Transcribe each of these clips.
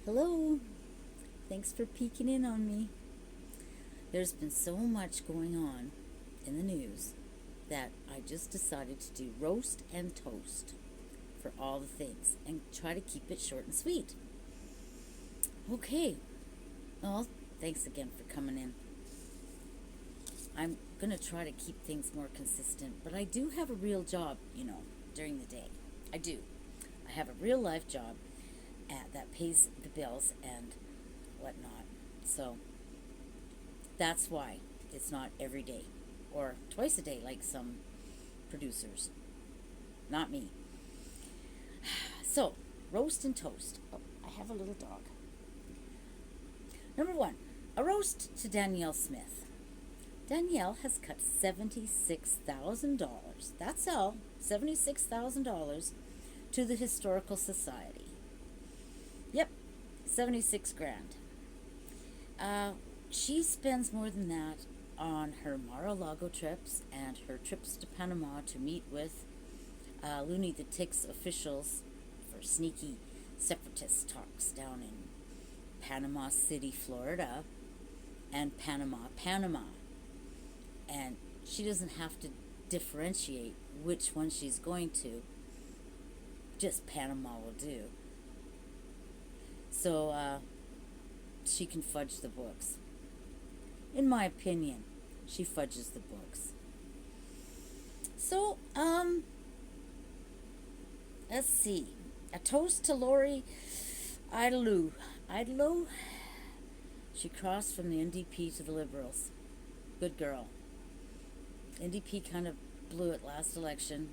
Hello, thanks for peeking in on me. There's been so much going on in the news that I just decided to do roast and toast for all the things and try to keep it short and sweet. Okay, well, thanks again for coming in. I'm going to try to keep things more consistent, but I do have a real job, during the day. I do. I have a real life job that pays the bills and whatnot. So that's why it's not every day or twice a day like some producers. Not me. So, roast and toast. Oh, I have a little dog. Number one, a roast to Danielle Smith. Danielle has cut $76,000. That's all, $76,000 to the Historical Society. Yep, 76 grand. She spends more than that on her Mar-a-Lago trips and her trips to Panama to meet with Luny The Tick's officials for sneaky separatist talks down in Panama City, Florida, and Panama. And she doesn't have to differentiate which one she's going to. Just Panama will do. So she can fudge the books. In my opinion, she fudges the books. So, let's see. A toast to Lori Idlew. She crossed from the NDP to the Liberals. Good girl. NDP kind of blew it last election,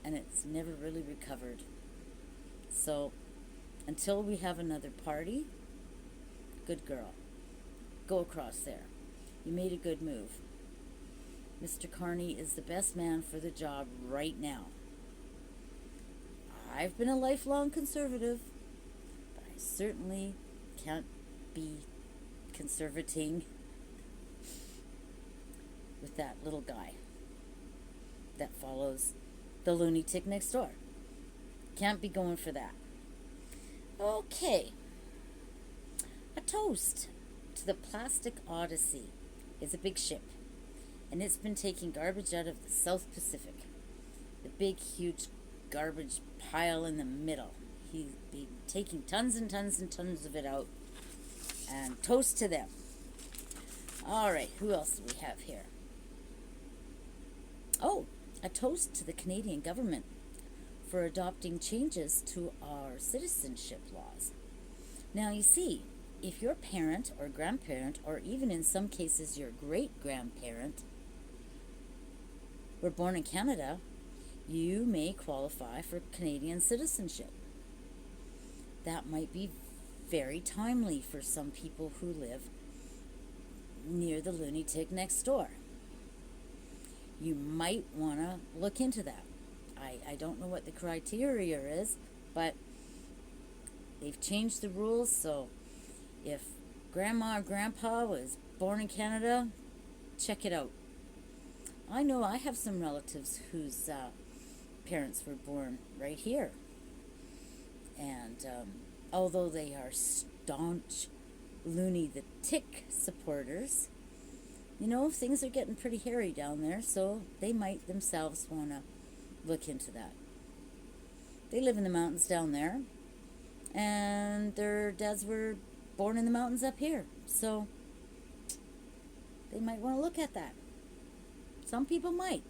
and it's never really recovered. So, until we have another party, good girl. Go across there. You made a good move. Mr. Carney is the best man for the job right now. I've been a lifelong conservative, but I certainly can't be conservating with that little guy that follows the Luny Tick next door. Can't be going for that. Okay. A toast to the Plastic Odyssey is a big ship, and it's been taking garbage out of the South Pacific. The big, huge garbage pile in the middle. He's been taking tons and tons and tons of it out, and toast to them. All right, who else do we have here? Oh, a toast to the Canadian government for adopting changes to our citizenship laws. Now, you see, if your parent or grandparent, or even in some cases your great-grandparent, were born in Canada, you may qualify for Canadian citizenship. That might be very timely for some people who live near the Luny Tick next door. You might want to look into that. I don't know what the criteria is, but they've changed the rules, so if grandma or grandpa was born in Canada, check it out. I know I have some relatives whose parents were born right here. And although they are staunch Luny the Tick supporters, things are getting pretty hairy down there, so they might themselves want to look into that. They live in the mountains down there, and their dads were born in the mountains up here, so they might want to look at that. Some people might.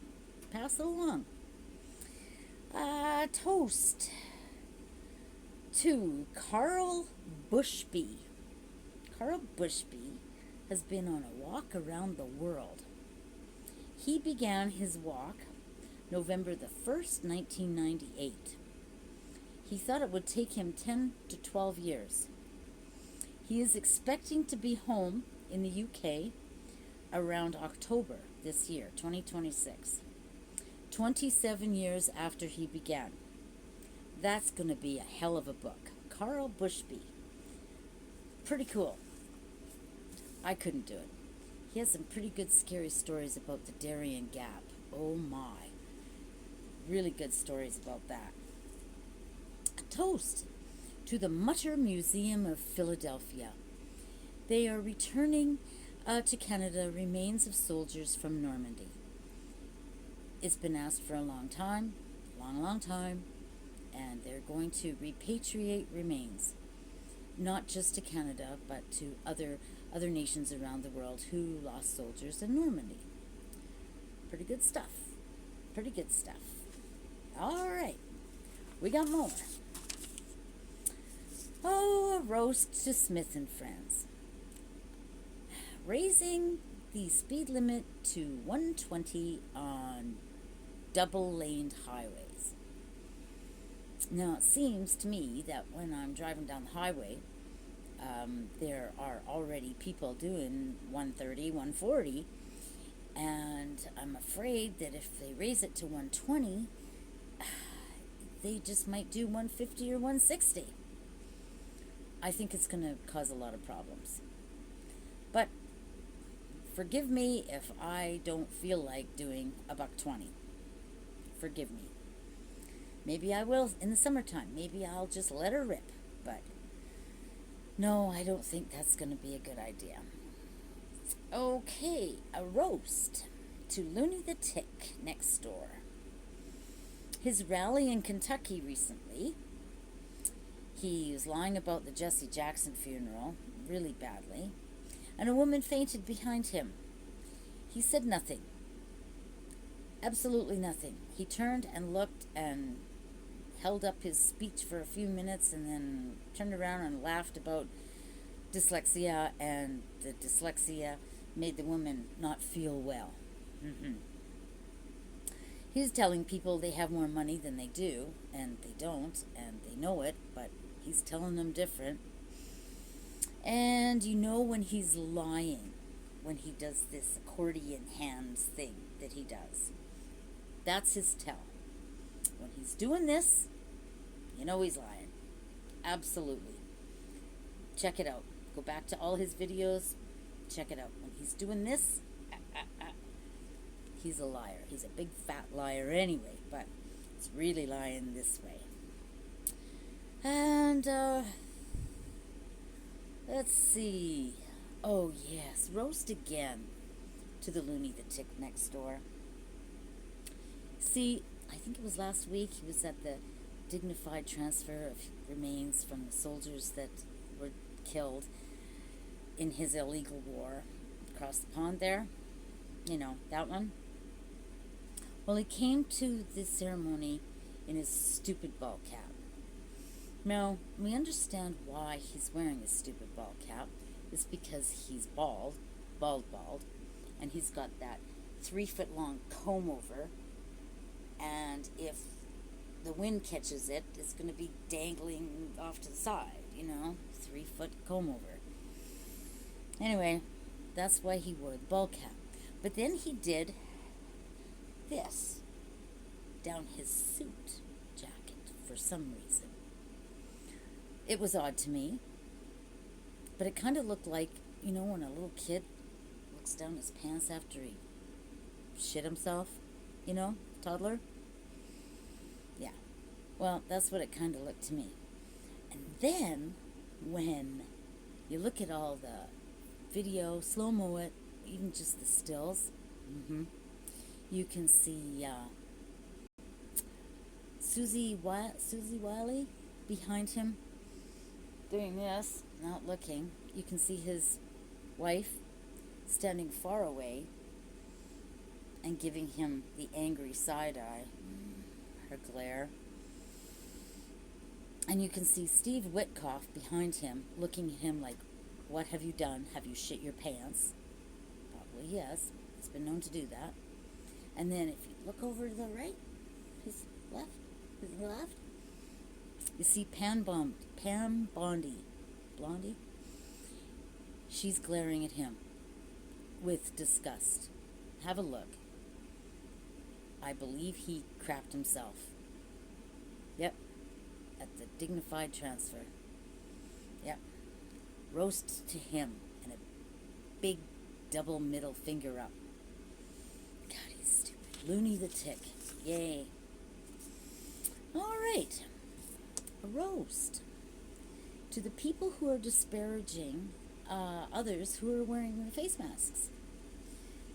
Pass it along. Toast to Carl Bushby. Carl Bushby has been on a walk around the world. He began his walk November the 1st, 1998. He thought it would take him 10 to 12 years. He is expecting to be home in the UK around October this year, 2026. 27 years after he began. That's going to be a hell of a book. Carl Bushby. Pretty cool. I couldn't do it. He has some pretty good scary stories about the Darien Gap. Oh my. Really good stories about that. A toast to the Mutter Museum of Philadelphia. They are returning to Canada remains of soldiers from Normandy. It's been asked for a long time, long time, and they're going to repatriate remains, not just to Canada, but to other nations around the world who lost soldiers in Normandy. Pretty good stuff. Pretty good stuff. All right, we got more. Oh, a roast to Smith and Friends. Raising the speed limit to 120 on double-laned highways. Now, it seems to me that when I'm driving down the highway, there are already people doing 130, 140, and I'm afraid that if they raise it to 120, they just might do 150 or 160. I think it's going to cause a lot of problems. But forgive me if I don't feel like doing $120. Forgive me. Maybe I will in the summertime. Maybe I'll just let her rip. But no, I don't think that's going to be a good idea. Okay, a roast to Luny the Tick next door. His rally in Kentucky recently, he was lying about the Jesse Jackson funeral really badly, and a woman fainted behind him. He said nothing. Absolutely nothing. He turned and looked and held up his speech for a few minutes and then turned around and laughed about dyslexia, and the dyslexia made the woman not feel well. He was telling people they have more money than they do, and they don't, and they know it, but he's telling them different. And you know when he's lying, when he does this accordion hands thing that he does. That's his tell. When he's doing this, you know he's lying. Absolutely. Check it out. Go back to all his videos. Check it out. When he's doing this, he's a liar. He's a big fat liar anyway, but it's really lying this way. And, let's see. Oh, yes. Roast again to the Luny the Tick next door. See, I think it was last week he was at the dignified transfer of remains from the soldiers that were killed in his illegal war across the pond there. You know, that one. Well, he came to this ceremony in his stupid ball cap. Now, we understand why he's wearing his stupid ball cap. It's because he's bald, and he's got that 3-foot-long comb over, and if the wind catches it, it's going to be dangling off to the side, 3-foot comb over. Anyway, that's why he wore the ball cap. But then he did this down his suit jacket for some reason. It was odd to me, but it kind of looked like, when a little kid looks down his pants after he shit himself, toddler. Yeah, well, that's what it kind of looked to me. And then when you look at all the video, slow-mo it, even just the stills, you can see Susie Wiley behind him doing this, not looking. You can see his wife standing far away and giving him the angry side eye, her glare. And you can see Steve Witkoff behind him looking at him like, what have you done? Have you shit your pants? Probably yes. He's been known to do that. And then if you look over to the right, his left, you see Pam Bondi. Blondie? She's glaring at him with disgust. Have a look. I believe he crapped himself. Yep. At the dignified transfer. Yep. Roast to him and a big double middle finger up. God, he's stupid. Luny the Tick. Yay. All right. A roast to the people who are disparaging others who are wearing the face masks.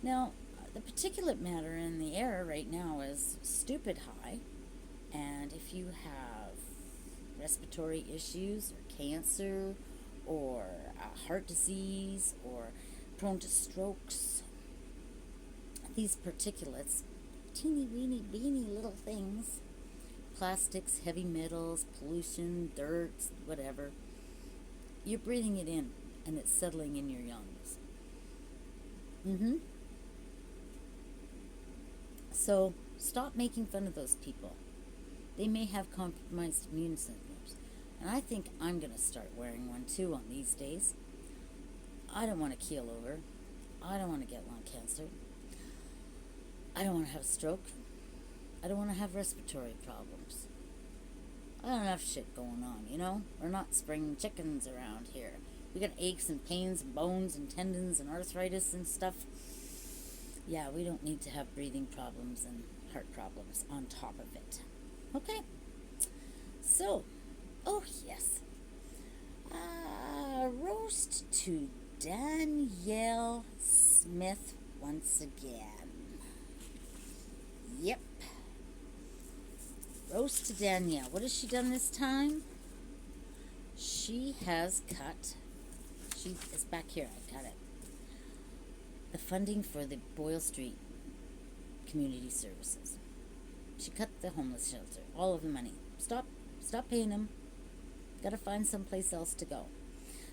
Now, the particulate matter in the air right now is stupid high, and if you have respiratory issues or cancer or heart disease or prone to strokes, these particulates, teeny weeny beany little things, plastics, heavy metals, pollution, dirt, whatever, you're breathing it in and it's settling in your lungs. So stop making fun of those people. They may have compromised immune systems. And I think I'm going to start wearing one too on these days. I don't want to keel over. I don't want to get lung cancer. I don't want to have a stroke. I don't want to have respiratory problems. I don't have shit going on, you know? We're not spring chickens around here. We got aches and pains and bones and tendons and arthritis and stuff. Yeah, we don't need to have breathing problems and heart problems on top of it. Okay? So, oh yes. Roast to Danielle Smith once again. Yep. Roast to Danielle. What has she done this time? She has cut. It's back here. I got it. The funding for the Boyle Street Community Services. She cut the homeless shelter. All of the money. Stop paying them. Got to find someplace else to go.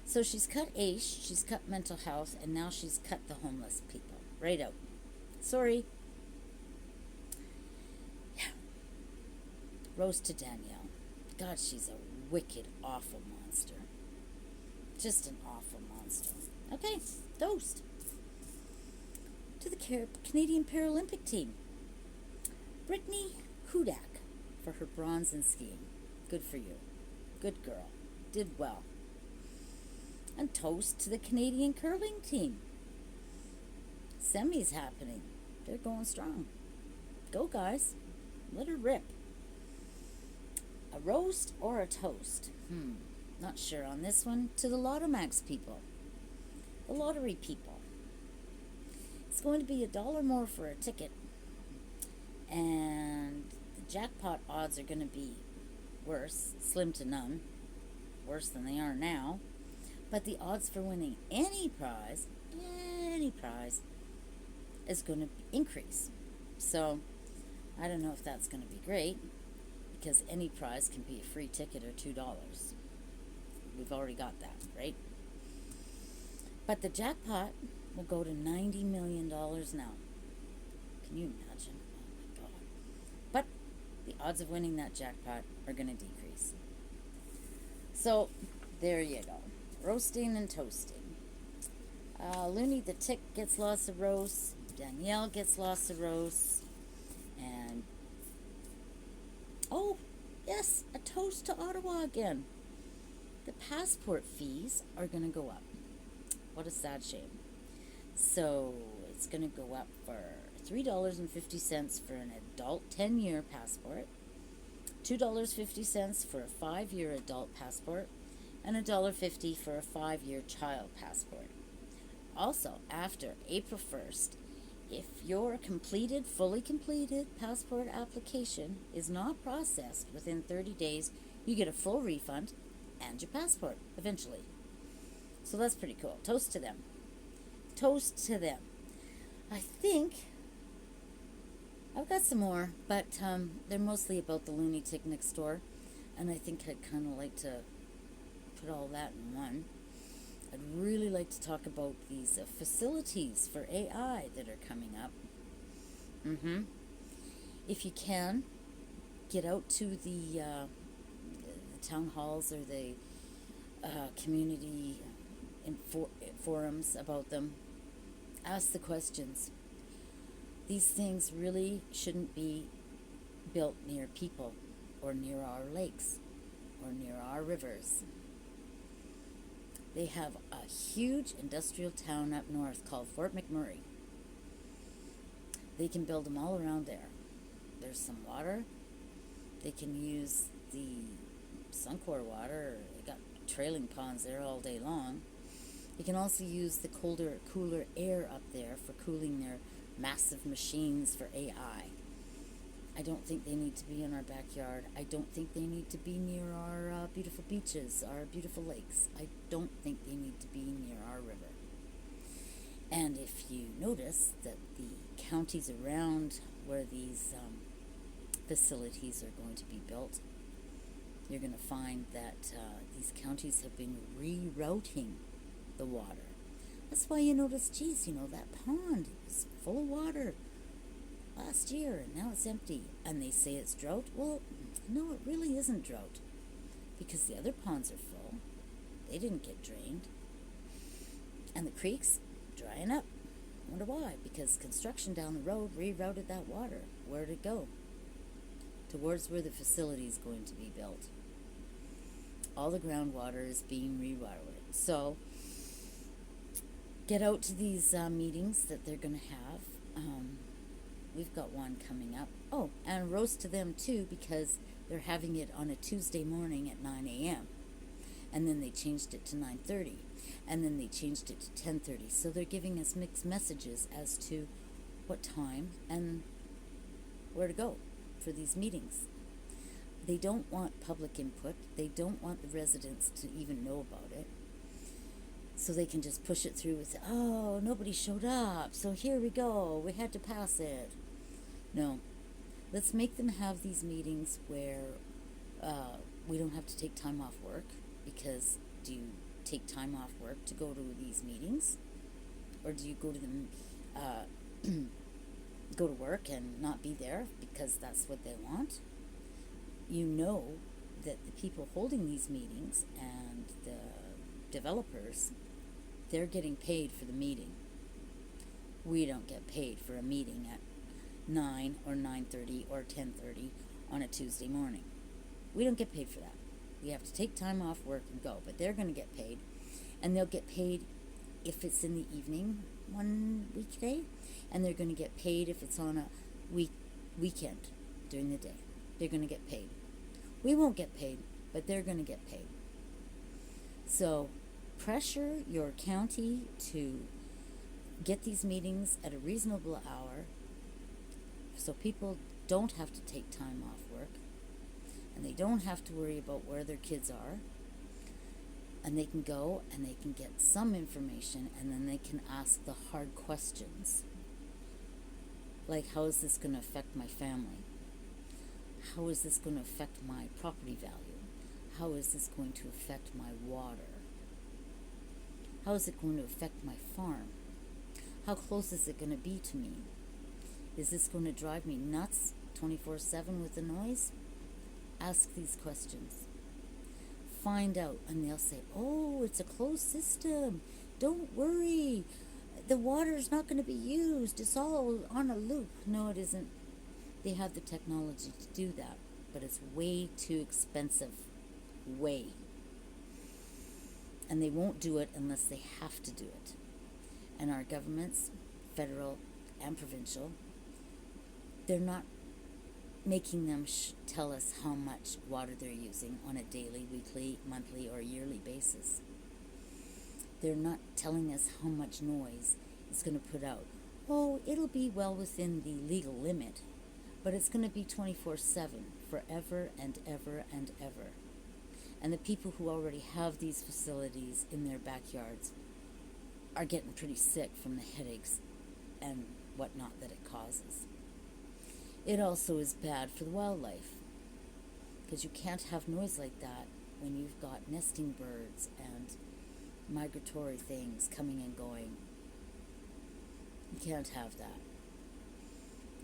So she's cut AISH, she's cut mental health, and now she's cut the homeless people. Right out. Sorry. Yeah. Roast to Danielle. God, she's a wicked, awful monster. Just an awful monster. Okay, toast to the Canadian Paralympic team. Brittany Hudak for her bronze in skiing. Good for you. Good girl. Did well. And toast to the Canadian curling team. Semi's happening. They're going strong. Go, guys. Let her rip. A roast or a toast? Not sure on this one. To the Lottomax people. The lottery people. It's going to be $1 more for a ticket. And the jackpot odds are going to be worse. Slim to none. Worse than they are now. But the odds for winning any prize, is going to increase. So, I don't know if that's going to be great, because any prize can be a free ticket or $2. We've already got that, right? But the jackpot will go to $90 million now. Can you imagine? Oh my God. But the odds of winning that jackpot are going to decrease. So, there you go. Roasting and toasting. Luny the Tick gets lots of roasts. Danielle gets lots of roasts. And, oh, yes, a toast to Ottawa again. The passport fees are going to go up. What a sad shame. So, it's going to go up for $3.50 for an adult 10-year passport, $2.50 for a 5-year adult passport, and $1.50 for a 5-year child passport. Also, after April 1st, if your fully completed passport application is not processed within 30 days, you get a full refund and your passport eventually. So that's pretty cool. Toast to them. Toast to them. I think I've got some more, but they're mostly about the Luny Tick next door, and I think I'd kind of like to put all that in one. I'd really like to talk about these facilities for AI that are coming up. If you can, get out to the town halls or the community forums about them. Ask the questions. These things really shouldn't be built near people or near our lakes or near our rivers. They have a huge industrial town up north called Fort McMurray. They can build them all around there. There's some water. They can use the Suncor water. They got trailing ponds there all day long. They can also use the cooler air up there for cooling their massive machines for AI. I don't think they need to be in our backyard. I don't think they need to be near our beautiful beaches, our beautiful lakes. I don't think they need to be near our river. And if you notice that the counties around where these facilities are going to be built, you're going to find that these counties have been rerouting the water. That's why you notice, geez, that pond is full of water last year and now it's empty. And they say it's drought. Well, no, it really isn't drought, because the other ponds are full. They didn't get drained. And the creeks drying up. I wonder why. Because construction down the road rerouted that water. Where'd it go? Towards where the facility is going to be built. All the groundwater is being rerouted. So get out to these meetings that they're going to have. We've got one coming up. Oh, and a roast to them too, because they're having it on a Tuesday morning at 9 a.m. And then they changed it to 9:30. And then they changed it to 10:30. So they're giving us mixed messages as to what time and where to go for these meetings. They don't want public input. They don't want the residents to even know about it. So they can just push it through with, oh, nobody showed up, so here we go, we had to pass it. No, let's make them have these meetings where we don't have to take time off work, because do you take time off work to go to these meetings? Or do you go to them, go to work and not be there because that's what they want? You know that the people holding these meetings and the developers, they're getting paid for the meeting. We don't get paid for a meeting at 9 or 9:30 or 10:30 on a Tuesday morning. We don't get paid for that. We have to take time off work and go, but they're going to get paid. And they'll get paid if it's in the evening one weekday, and they're going to get paid if it's on a weekend during the day. They're going to get paid. We won't get paid, but they're going to get paid. So pressure your county to get these meetings at a reasonable hour so people don't have to take time off work, and they don't have to worry about where their kids are, and they can go and they can get some information, and then they can ask the hard questions, like, how is this going to affect my family? How is this going to affect my property value? How is this going to affect my water? How is it going to affect my farm? How close is it going to be to me? Is this going to drive me nuts 24/7 with the noise? Ask these questions. Find out, and they'll say, oh, it's a closed system. Don't worry. The water's not going to be used. It's all on a loop. No, it isn't. They have the technology to do that, but it's way too expensive. Way. And they won't do it unless they have to do it. And our governments, federal and provincial, they're not making them tell us how much water they're using on a daily, weekly, monthly, or yearly basis. They're not telling us how much noise it's going to put out. Oh, it'll be well within the legal limit, but it's going to be 24/7, forever and ever and ever. And the people who already have these facilities in their backyards are getting pretty sick from the headaches and whatnot that it causes. It also is bad for the wildlife, because you can't have noise like that when you've got nesting birds and migratory things coming and going. You can't have that.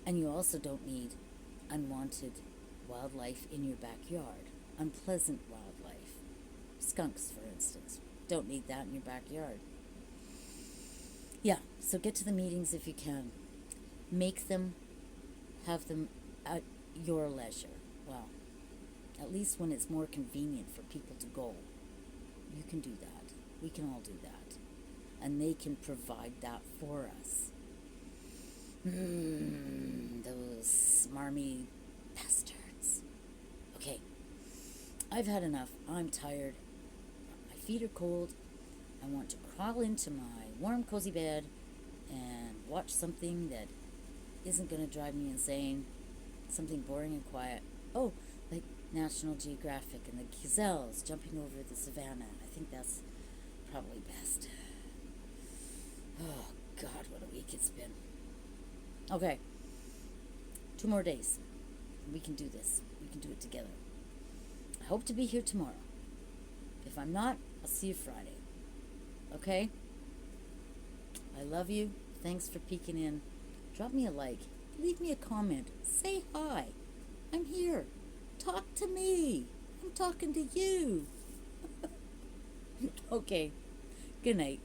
And you also don't need unwanted wildlife in your backyard. Unpleasant wildlife. Skunks, for instance. Don't need that in your backyard. Yeah, so get to the meetings if you can. Make them, have them at your leisure. Well, at least when it's more convenient for people to go. You can do that. We can all do that. And they can provide that for us. Those smarmy bastards. Okay. I've had enough. I'm tired. My feet are cold. I want to crawl into my warm, cozy bed and watch something that isn't going to drive me insane. Something boring and quiet. Oh, like National Geographic and the gazelles jumping over the savannah. I think that's probably best. Oh, God, what a week it's been. Okay, 2 more days. We can do this. We can do it together. I hope to be here tomorrow. If I'm not, I'll see you Friday. Okay? I love you. Thanks for peeking in. Drop me a like. Leave me a comment. Say hi. I'm here. Talk to me. I'm talking to you. Okay. Good night.